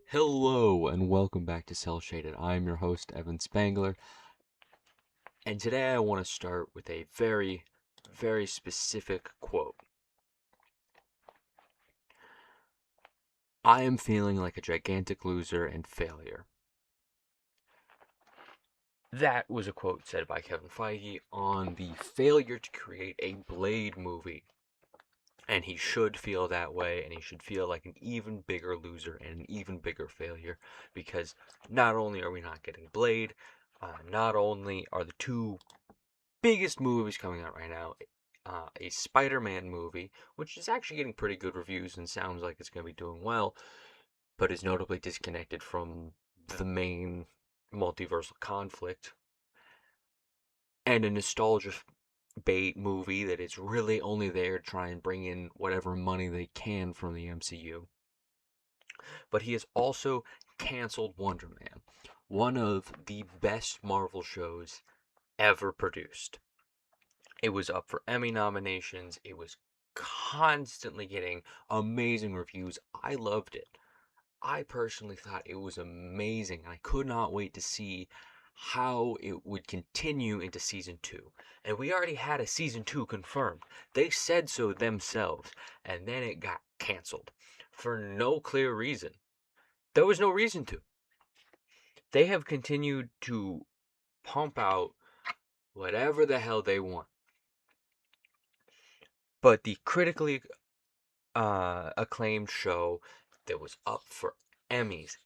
Hello and welcome back to Cell Shaded. I'm your host, Evan Spangler, and today I want to start with a very, very specific quote. I am feeling like a gigantic loser and failure. That was a quote said by Kevin Feige on the failure to create a Blade movie. And he should feel that way, and he should feel like an even bigger loser and an even bigger failure because not only are we not getting Blade, not only are the two biggest movies coming out right now. A Spider-Man movie, which is actually getting pretty good reviews and sounds like it's going to be doing well, but is notably disconnected from the main multiversal conflict. And a nostalgia bait movie that is really only there to try and bring in whatever money they can from the MCU. But he has also canceled Wonder Man, one of the best Marvel shows ever produced. It was up for Emmy nominations. It was constantly getting amazing reviews. I loved it. I personally thought it was amazing. I could not wait to see how it would continue into season 2. And we already had a season 2 confirmed. They said so themselves, and then it got canceled for no clear reason. There was no reason to. They have continued to pump out whatever the hell they want. But the critically acclaimed show that was up for Emmys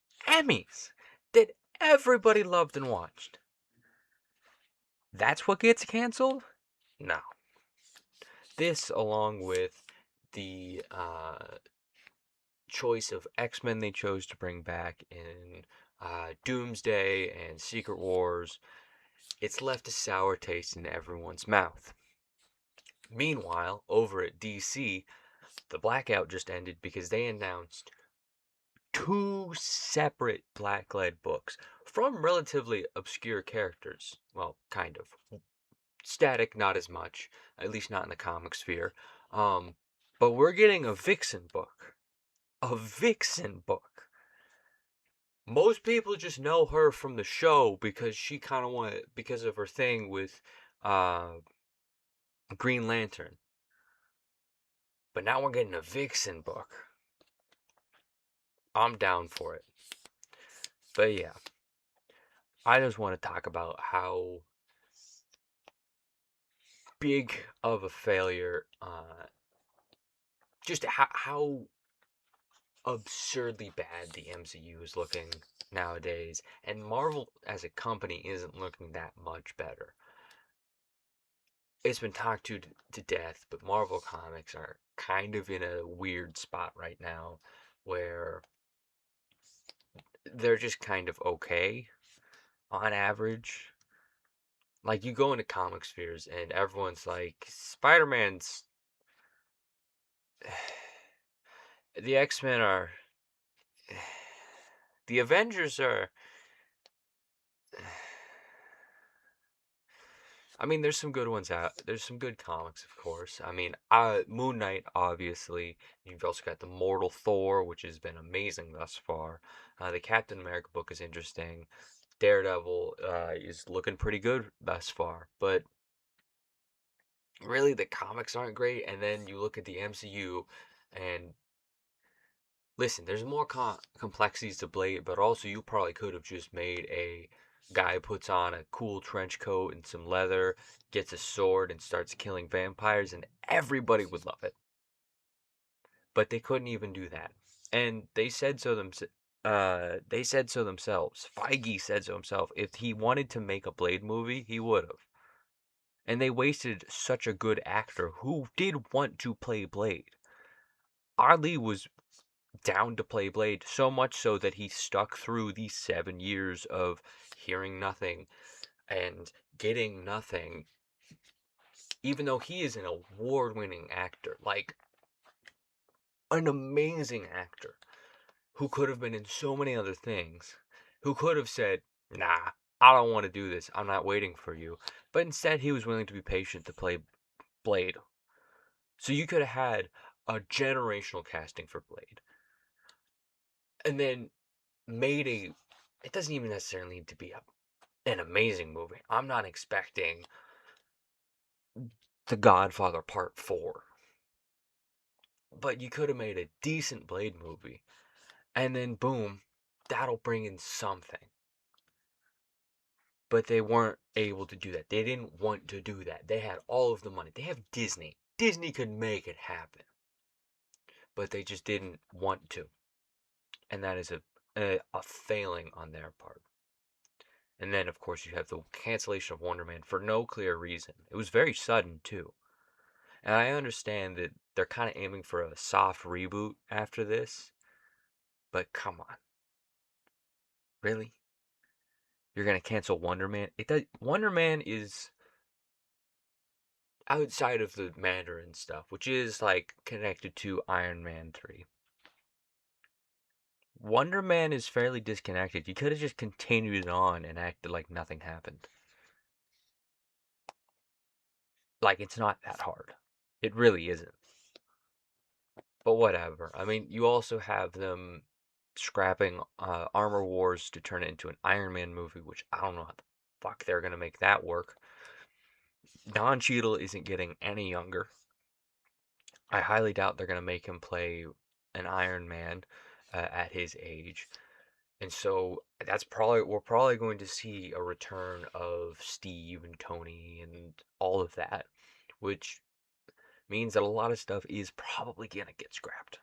that everybody loved and watched. That's what gets canceled? No. This, along with the choice of X-Men they chose to bring back in Doomsday and Secret Wars, it's left a sour taste in everyone's mouth. Meanwhile, over at DC, the blackout just ended because they announced two separate blacklead books from relatively obscure characters. Well, kind of. Static, not as much, at least not in the comic sphere. But we're getting a Vixen book. A Vixen book. Most people just know her from the show because she kind of wanted, because of her thing with uh, Green Lantern. But now we're getting a Vixen book. I'm down for it. But yeah, I just want to talk about how big of a failure, just how absurdly bad the MCU is looking nowadays, and Marvel as a company isn't looking that much better. It's been talked to death, but Marvel Comics are kind of in a weird spot right now where they're just kind of okay on average. Like, you go into comic spheres and everyone's like, Spider-Man's. The X-Men are. The Avengers are. I mean, there's some good ones out. There's some good comics, of course. I mean, Moon Knight, obviously. You've also got the Mortal Thor, which has been amazing thus far. The Captain America book is interesting. Daredevil is looking pretty good thus far. But really, the comics aren't great. And then you look at the MCU, and listen, there's more complexities to Blade, but also you probably could have just made a guy puts on a cool trench coat and some leather, gets a sword, and starts killing vampires, and everybody would love it. But they couldn't even do that, and they said so themselves. They said so themselves. Feige said so himself. If he wanted to make a Blade movie, he would have. And they wasted such a good actor who did want to play Blade. Ali was down to play Blade, so much so that he stuck through these 7 years of hearing nothing and getting nothing, even though he is an award winning actor, like an amazing actor who could have been in so many other things, who could have said, nah, I don't want to do this, I'm not waiting for you. But instead, he was willing to be patient to play Blade. So you could have had a generational casting for Blade. and then made a. It doesn't even necessarily need to be an amazing movie. I'm not expecting The Godfather Part 4, but you could have made a decent Blade movie, and then boom, that'll bring in something. But they weren't able to do that. They didn't want to do that. They had all of the money. They have Disney. Disney could make it happen, but they just didn't want to, and that is a failing on their part. And then, of course, you have the cancellation of Wonder Man for no clear reason. It was very sudden, too. And I understand that they're kind of aiming for a soft reboot after this, but come on. Really? You're going to cancel Wonder Man? Wonder Man is outside of the Mandarin stuff, which is like connected to Iron Man 3. Wonder Man is fairly disconnected. You could have just continued it on and acted like nothing happened. Like, it's not that hard. It really isn't. But whatever. I mean, you also have them scrapping Armor Wars to turn it into an Iron Man movie, which I don't know how the fuck they're gonna make that work. Don Cheadle isn't getting any younger. I highly doubt they're gonna make him play an Iron Man at his age, and so we're probably going to see a return of Steve and Tony and all of that, which means that a lot of stuff is probably gonna get scrapped,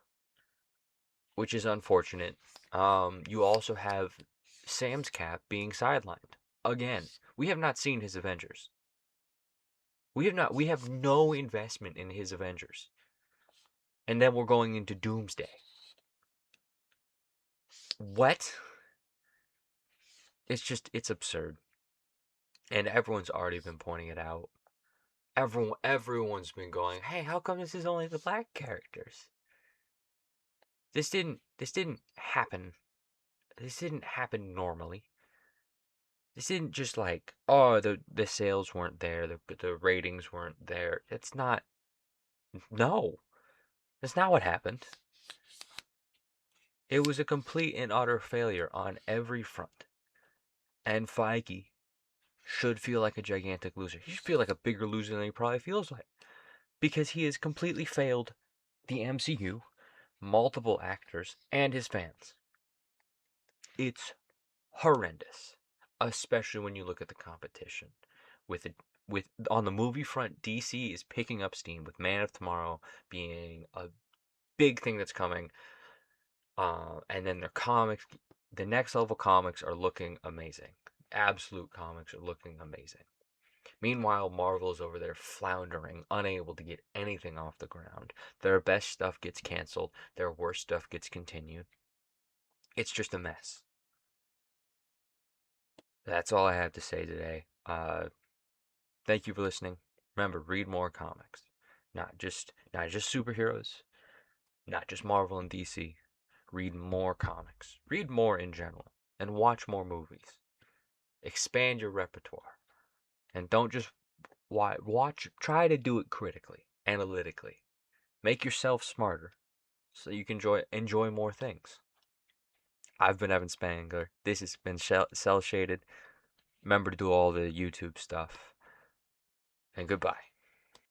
which is unfortunate. You also have Sam's Cap being sidelined again. We have not seen his Avengers. We have not. We have no investment in his Avengers, and then we're going into Doomsday. What? It's absurd, and everyone's already been pointing it out. Everyone's been going, hey, how come this is only the black characters? This didn't happen. This didn't happen normally. This didn't just like, oh, the sales weren't there, the ratings weren't there. It's not. No, that's not what happened. It was a complete and utter failure on every front. And Feige should feel like a gigantic loser. He should feel like a bigger loser than he probably feels like, because he has completely failed the MCU, multiple actors, and his fans. It's horrendous, especially when you look at the competition. With it, with on the movie front, DC is picking up steam with Man of Tomorrow being a big thing that's coming, and then their comics, the next level comics are looking amazing. Absolute comics are looking amazing. Meanwhile, Marvel's over there floundering, unable to get anything off the ground. Their best stuff gets canceled. Their worst stuff gets continued. It's just a mess. That's all I have to say today. Thank you for listening. Remember, read more comics. Not just superheroes, not just Marvel and DC. Read more comics. Read more in general. And watch more movies. Expand your repertoire. And don't just watch, try to do it critically, analytically. Make yourself smarter so you can enjoy more things. I've been Evan Spangler. This has been Cell Shaded. Remember to do all the YouTube stuff. And goodbye.